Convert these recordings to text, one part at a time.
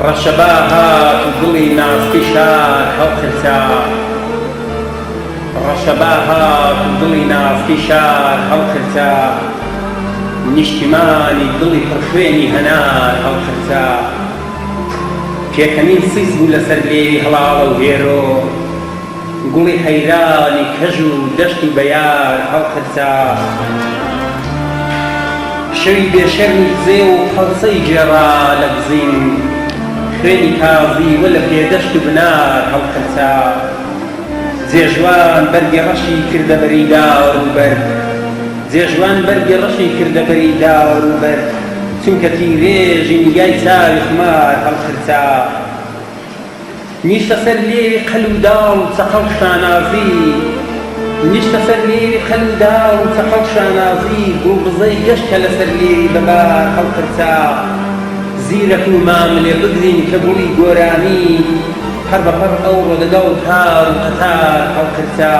ڕەشەباها دڵی ناستی شار هەڵخرتا ڕەشەباها دڵی ناستی شار هەڵخرتا نیشتیمانی دڵی پڕخوێنی هەنار هەڵخرتا پێکەنین سیس بوو لەسەر لێوی هەڵاڵە و هێرۆ گوڵی حەیرانی کەژ و دەشت و بەیار هەڵخرتا شەوی بێشەرمی زێ و قەڵسەی جێڕا لە بزین خوێنی کازی وە لە پێدەشت و بنار هەڵخرتا جێژوان بەرگی ڕەشی کردە بەری داوە ڕووبەر جێژوان بەرگی ڕەشی کردە بەری داوە ڕووبەر چونکە تیرێژی نیگای چاوی خمار هەڵخرتا نیشتە سەر لێوی قەل و داڵ و چەقەڵ شانازی نیشتە سەر لێوی قەل و داڵ و چەقەڵ شانازی گوڵ بزەی گەشتە لەسەر لێوی بەبار هەڵخرتا زیرەک و ماملێ بگرین کە گوڵی گۆرانی هەر بەپەر ئەوڕۆ لەگەڵ تار و قەتار هەڵخرتا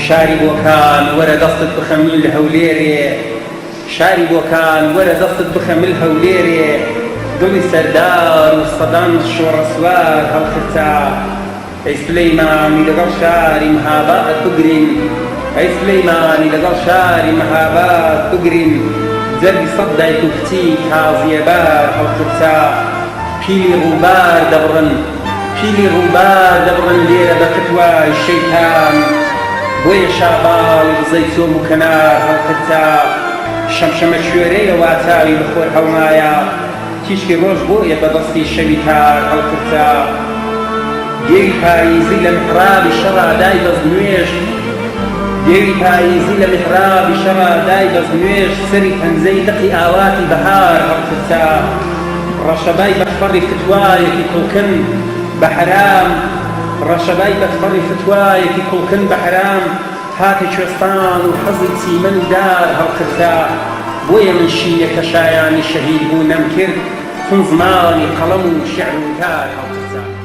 شاری بۆکان وەرە دەستت بخەمیل هەولێرێ شاری بۆکان وەرە دەستت بخەمیل هەولێرێ دڵی سەردار و سەدان شۆڕەسوار هەڵخرتا ئەی سلەیمانی لەگەڵ شاری مەهاباد بگرین ئەی سلەیمانی لەگەڵ شاری مەهاباد بگرین جەرگی سەد دایک و کچی تازیەبار هەڵخرتا پیلی ڕووبار دەبڕن پیلی ڕووبار دەبڕن لێرە بە فتوای شەیتان بۆیە شاباڵ بزەی چۆم و کەنار هەڵخرتا شەمشەمە کوێرەیە واتاوی بخۆر هەڵمایە تیشکی ڕۆژ بۆیە بەدەستی شەوی تار هەڵخرتا گێوی پاییزی لە محرابی شەڕا دای بەزنوێژ گێوی پاییزی لە محرابی شەڕا دای بەزنوێژ سەری پەنجەی دەقی ئاواتی بەهار هەڵخرتا ڕەشەبای بەخفەڕی فتوایەکی کوڵکن بە حەرام ڕەشەبای بەخفەڕی فتوایەکی کوڵکن بە حەرام هاتی کوێستان و حەزی چیمەن دار هەڵخرتا بۆیە من شینە کە شایانی شەهید بوو نەم کرد چون زمانی قەڵەم و شیعر و تار هەڵخرتا